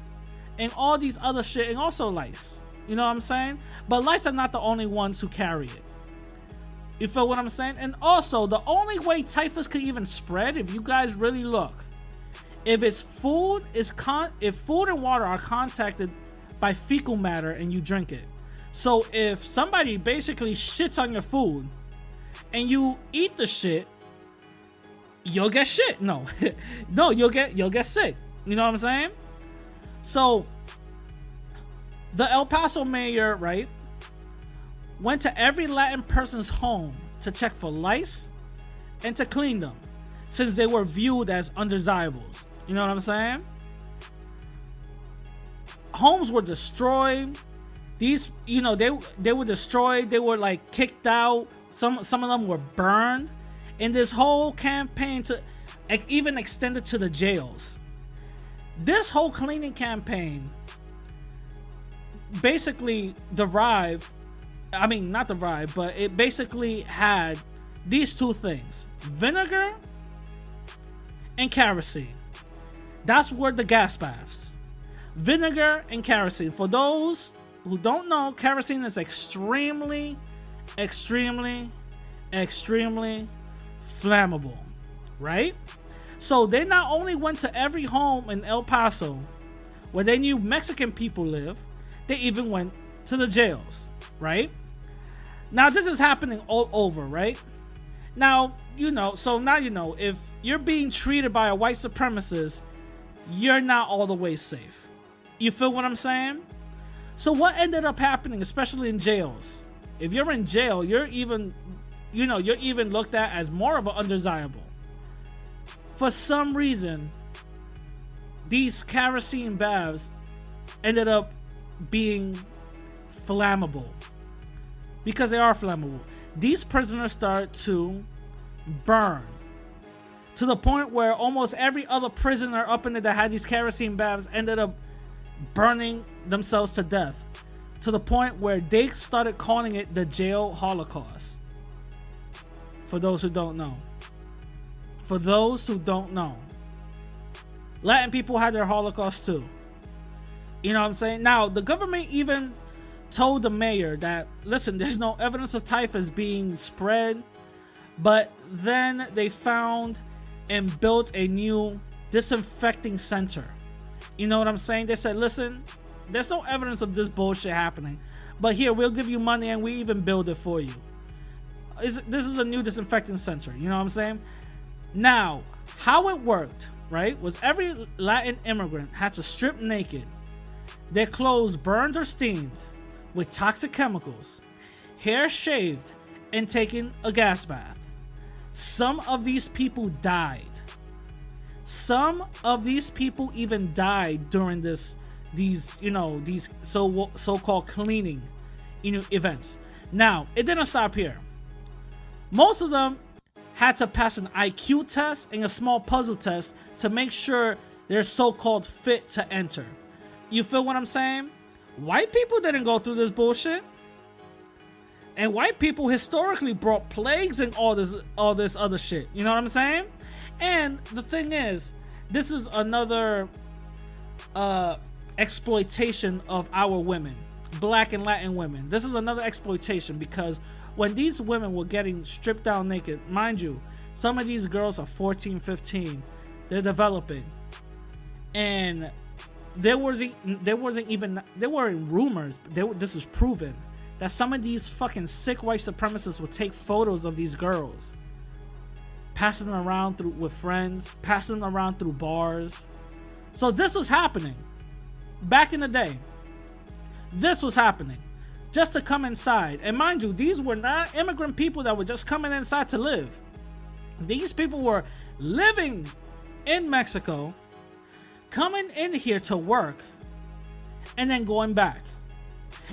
and all these other shit, and also lice. You know what I'm saying? But lice are not the only ones who carry it. You feel what I'm saying? And also, the only way typhus could even spread, if you guys really look, if food and water are contacted by fecal matter and you drink it. So if somebody basically shits on your food and you eat the shit, you'll get shit. No, you'll get sick. You know what I'm saying? So the El Paso mayor, right, went to every Latin person's home to check for lice and to clean them, since they were viewed as undesirables. You know what I'm saying? Homes were destroyed. These, they were destroyed. They were like kicked out. Some of them were burned. And this whole campaign even extended to the jails. This whole cleaning campaign basically but it basically had these two things: vinegar and kerosene. That's where the gas baths. Vinegar and kerosene. For those who don't know, kerosene is extremely, extremely, extremely flammable, right? So they not only went to every home in El Paso where they knew Mexican people live, they even went to the jails, right? Now this is happening all over, right? Now, if you're being treated by a white supremacist, you're not all the way safe. You feel what I'm saying? So what ended up happening, especially in jails? If you're in jail, you're even looked at as more of an undesirable. For some reason, these kerosene baths ended up being flammable. Because they are flammable. These prisoners start to burn. to the point where almost every other prisoner up in there that had these kerosene baths ended up burning themselves to death, to the point where they started calling it the jail Holocaust. For those who don't know. For those who don't know. Latin people had their Holocaust too. You know what I'm saying? Now, the government even told the mayor that, listen, there's no evidence of typhus being spread, but then they found and built a new disinfecting center. You know what I'm saying? They said, listen, there's no evidence of this bullshit happening, but here, we'll give you money and we even build it for you. This is a new disinfecting center. You know what I'm saying? Now, how it worked, right, was every Latin immigrant had to strip naked, their clothes burned or steamed with toxic chemicals, hair shaved, and taken a gas bath. Some of these people died. Some of these people even died during these so-called cleaning, events. Now, it didn't stop here. Most of them had to pass an IQ test and a small puzzle test to make sure they're so-called fit to enter. You feel what I'm saying? White people didn't go through this bullshit. And white people historically brought plagues and all this other shit. You know what I'm saying? And the thing is, this is another exploitation of our women, black and Latin women. This is another exploitation because when these women were getting stripped down naked, mind you, some of these girls are 14, 15. They're developing. And there weren't rumors, this was proven, that some of these fucking sick white supremacists would take photos of these girls, passing them around with friends, passing them around through bars. So this was happening back in the day. This was happening just to come inside. And mind you, these were not immigrant people that were just coming inside to live. These people were living in Mexico, coming in here to work, and then going back.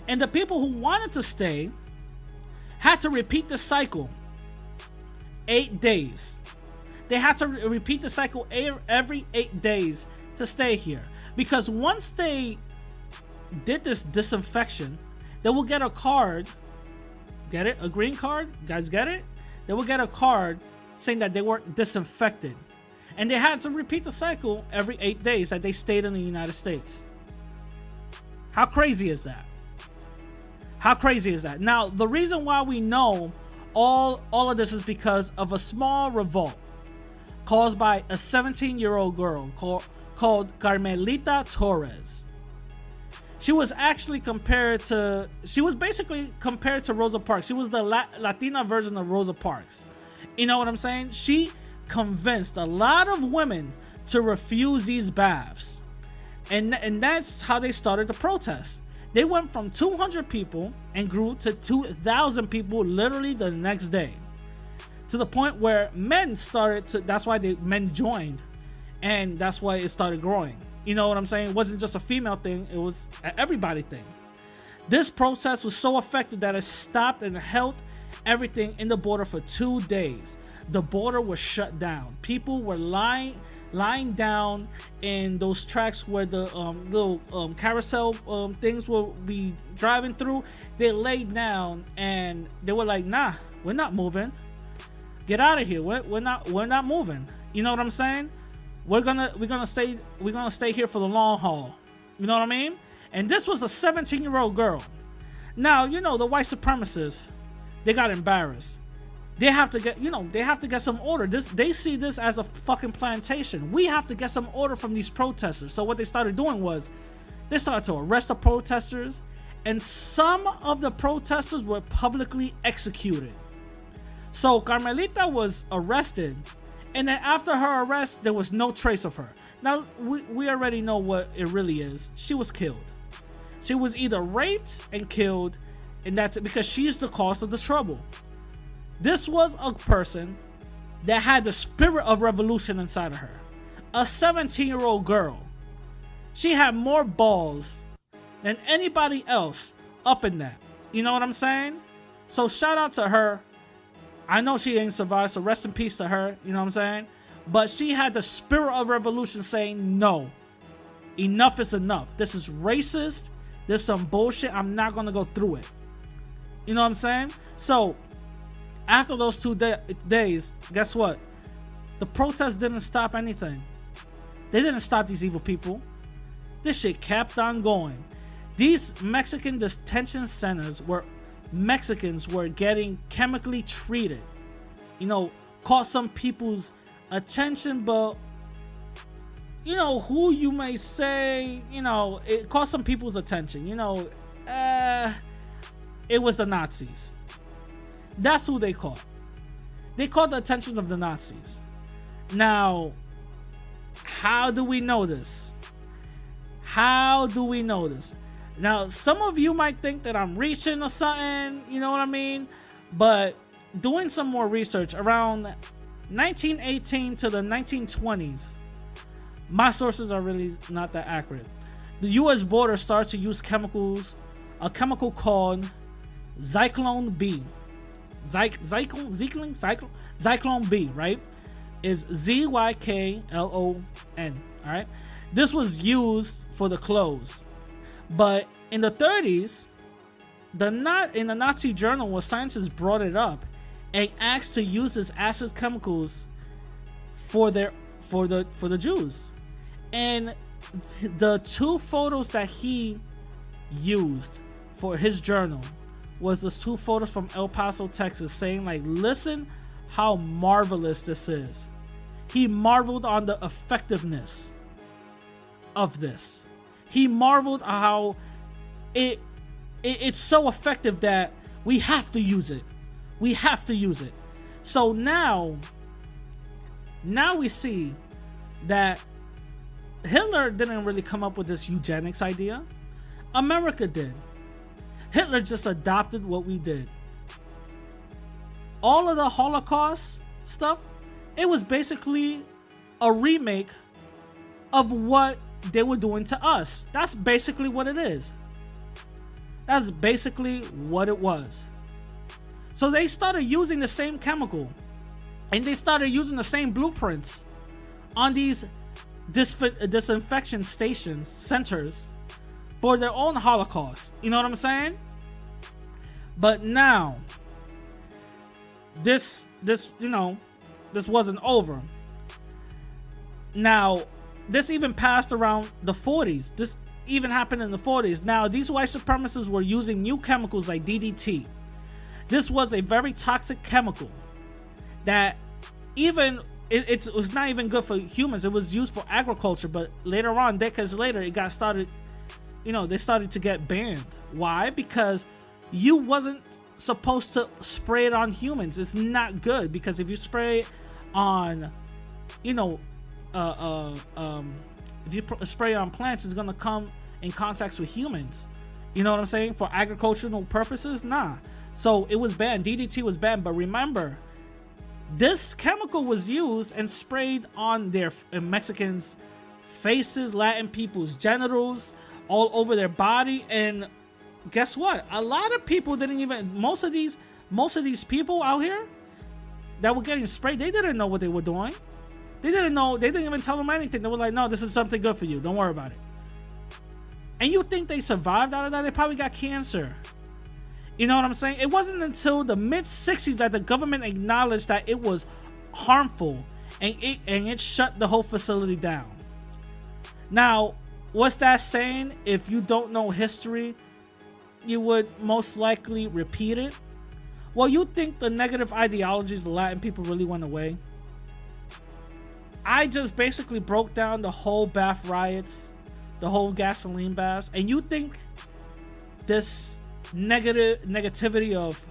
And the people who wanted to stay had to repeat the cycle 8 days. They had to repeat the cycle every 8 days to stay here. Because once they did this disinfection, they will get a card. Get it? A green card? You guys get it? They will get a card saying that they were disinfected. And they had to repeat the cycle every 8 days that they stayed in the United States. How crazy is that? How crazy is that? Now, the reason why we know all of this is because of a small revolt caused by a 17-year-old girl called Carmelita Torres. She was basically compared to Rosa Parks. She was the Latina version of Rosa Parks. You know what I'm saying? She convinced a lot of women to refuse these baths. And that's how they started the protest. They went from 200 people and grew to 2,000 people literally the next day. To the point where men joined, and that's why it started growing. You know what I'm saying? It wasn't just a female thing, it was an everybody thing. This protest was so effective that it stopped and held everything in the border for 2 days. The border was shut down. People were lying down in those tracks where the little carousel things will be driving through. They laid down and they were like, nah, we're not moving. Get out of here. We're not moving. You know what I'm saying? We're gonna stay here for the long haul. You know what I mean? And this was a 17-year-old girl. Now, the white supremacists, they got embarrassed. They have to get some order. They see this as a fucking plantation. We have to get some order from these protesters. So what they started doing was they started to arrest the protesters, and some of the protesters were publicly executed. So Carmelita was arrested, and then after her arrest, there was no trace of her. Now, we already know what it really is. She was killed. She was either raped and killed, and that's it, because she's the cause of the trouble. This was a person that had the spirit of revolution inside of her. A 17-year-old girl. She had more balls than anybody else up in that. You know what I'm saying? So shout out to her. I know she ain't survived, so rest in peace to her. You know what I'm saying? But she had the spirit of revolution saying, no, enough is enough. This is racist. There's some bullshit. I'm not going to go through it. You know what I'm saying? So after those 2 days, guess what? The protests didn't stop anything. They didn't stop these evil people. This shit kept on going. These Mexican detention centers where Mexicans were getting chemically treated, you know, caught some people's attention, but you know who you may say, you know, it caught some people's attention. You know, it was the Nazis. That's who they caught. They caught the attention of the Nazis. Now, how do we know this? How do we know this? Now, some of you might think that I'm reaching or something, you know what I mean? But doing some more research around 1918 to the 1920s, my sources are really not that accurate. The U.S. border started to use chemicals, a chemical called Zyklon B. Zyklon B, right? Is Zyklon, all right? This was used for the clothes. But in the 30s, in the Nazi journal where scientists brought it up and asked to use this acid chemicals for the Jews. And the 2 photos that he used for his journal was those 2 photos from El Paso, Texas, saying like, listen how marvelous this is. He marveled on the effectiveness of this. He marveled how it's so effective that we have to use it. We have to use it. So now we see that Hitler didn't really come up with this eugenics idea. America did. Hitler just adopted what we did. All of the Holocaust stuff, it was basically a remake of what they were doing to us. That's basically what it is. That's basically what it was. So they started using the same chemical and they started using the same blueprints on these disinfection centers for their own Holocaust. You know what I'm saying? But now, this wasn't over. Now, this even passed around the 40s. This even happened in the 40s. Now, these white supremacists were using new chemicals like DDT. This was a very toxic chemical that even it was not even good for humans. It was used for agriculture, but later on, decades later, it got started. They started to get banned. Why? Because you wasn't supposed to spray it on humans. It's not good, because if you spray it on, if you spray it on plants, it's gonna come in contact with humans. You know what I'm saying? For agricultural purposes, nah. So it was banned. DDT was banned. But remember, this chemical was used and sprayed on their Mexicans' faces, Latin people's genitals, all over their body. And guess what? A lot of people didn't even, most of these people out here that were getting sprayed, they didn't know what they were doing. They didn't know. They didn't even tell them anything. They were like, no, this is something good for you. Don't worry about it. And you think they survived out of that? They probably got cancer. You know what I'm saying? It wasn't until the mid-60s that the government acknowledged that it was harmful, and it shut the whole facility down. Now, what's that saying? If you don't know history, you would most likely repeat it. Well, you think the negative ideologies of the Latin people really went away? I just basically broke down the whole bath riots, the whole gasoline baths, and you think this negativity of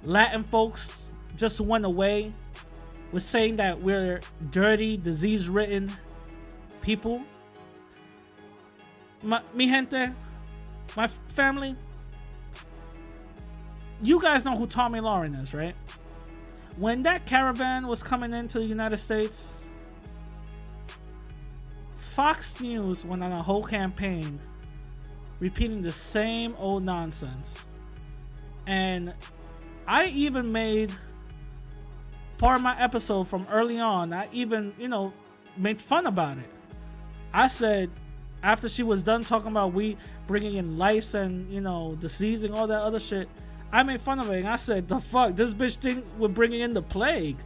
Latin folks just went away with saying that we're dirty, disease-ridden people? Mi gente, my family, you guys know who Tommy Lauren is, right? When that caravan was coming into the United States, Fox News went on a whole campaign repeating the same old nonsense. And I even part of my episode from early on, I even, made fun about it. I said, after she was done talking about we bringing in lice and, disease and all that other shit, I made fun of it. And I said, the fuck, this bitch think we're bringing in the plague.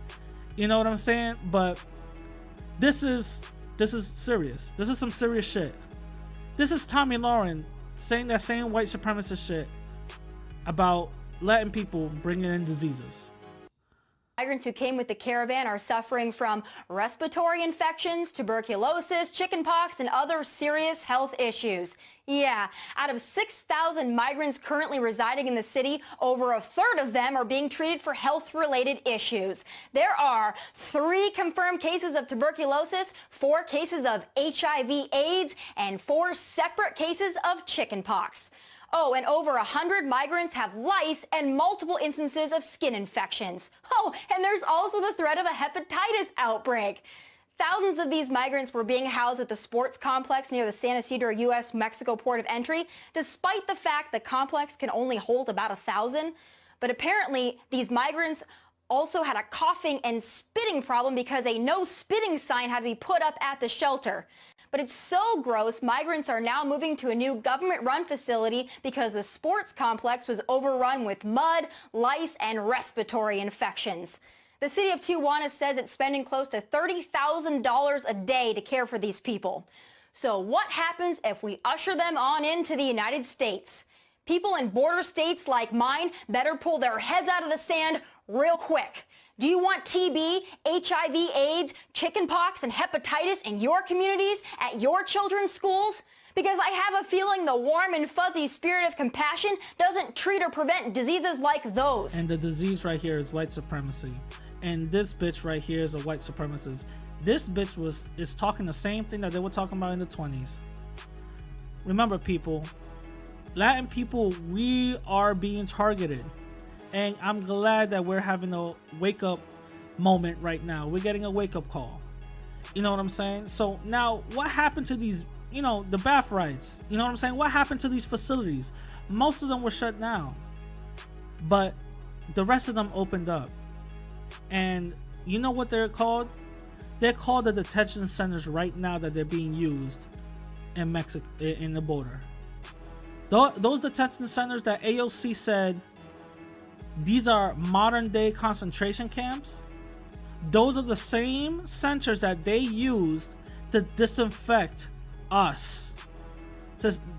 You know what I'm saying? But this is serious. This is some serious shit. This is Tommy Lauren saying that same white supremacist shit about letting people bring in diseases. Migrants who came with the caravan are suffering from respiratory infections, tuberculosis, chickenpox, and other serious health issues. Yeah, out of 6,000 migrants currently residing in the city, over a third of them are being treated for health-related issues. There are 3 confirmed cases of tuberculosis, 4 cases of HIV/AIDS, and 4 separate cases of chickenpox. Oh, and over 100 migrants have lice and multiple instances of skin infections. Oh, and there's also the threat of a hepatitis outbreak. Thousands of these migrants were being housed at the sports complex near the San Ysidro U.S.-Mexico port of entry, despite the fact the complex can only hold about 1,000. But apparently, these migrants also had a coughing and spitting problem because a no spitting sign had to be put up at the shelter. But it's so gross, migrants are now moving to a new government-run facility because the sports complex was overrun with mud, lice, and respiratory infections. The city of Tijuana says it's spending close to $30,000 a day to care for these people. So what happens if we usher them on into the United States? People in border states like mine better pull their heads out of the sand real quick. Do you want TB, HIV, AIDS, chickenpox, and hepatitis in your communities, at your children's schools? Because I have a feeling the warm and fuzzy spirit of compassion doesn't treat or prevent diseases like those. And the disease right here is white supremacy. And this bitch right here is a white supremacist. This bitch is talking the same thing that they were talking about in the 20s. Remember, people, Latin people, we are being targeted. And I'm glad that we're having a wake-up moment right now. We're getting a wake-up call. You know what I'm saying? So now, what happened to these, the bath rights? You know what I'm saying? What happened to these facilities? Most of them were shut down. But the rest of them opened up. And you know what they're called? They're called the detention centers right now that they're being used in Mexico, in the border. Those detention centers that AOC said these are modern day concentration camps, those are the same centers that they used to disinfect us.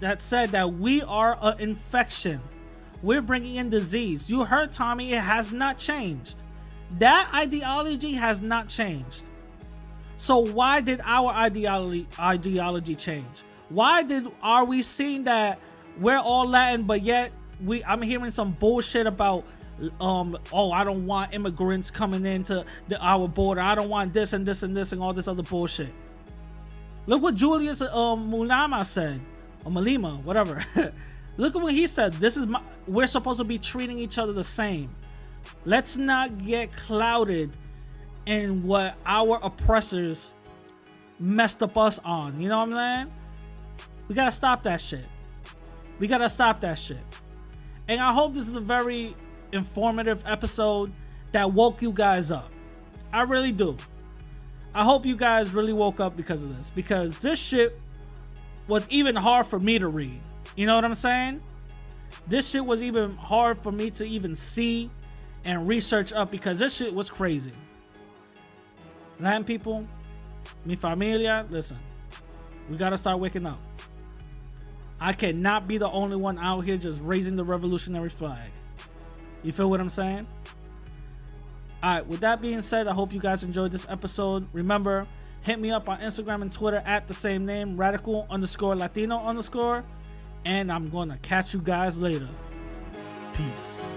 That said that we are an infection. We're bringing in disease. You heard Tommy, it has not changed. That ideology has not changed. So why did our ideology change? Why are we seeing that we're all Latin, but yet I'm hearing some bullshit about I don't want immigrants coming into our border. I don't want this and this and this and all this other bullshit. Look what Julius Malema said, or Malema, whatever. Look at what he said. We're supposed to be treating each other the same. Let's not get clouded in what our oppressors messed up us on. You know what I'm saying? We gotta stop that shit. We gotta stop that shit. And I hope this is a very informative episode that woke you guys up. I really do. I hope you guys really woke up because of this. Because this shit was even hard for me to read. You know what I'm saying? This shit was even hard for me to even see and research up because this shit was crazy. Latin people, mi familia, listen. We gotta start waking up. I cannot be the only one out here just raising the revolutionary flag. You feel what I'm saying? Alright, with that being said, I hope you guys enjoyed this episode. Remember, hit me up on Instagram and Twitter at the same name, radical_Latino_. And I'm gonna catch you guys later. Peace.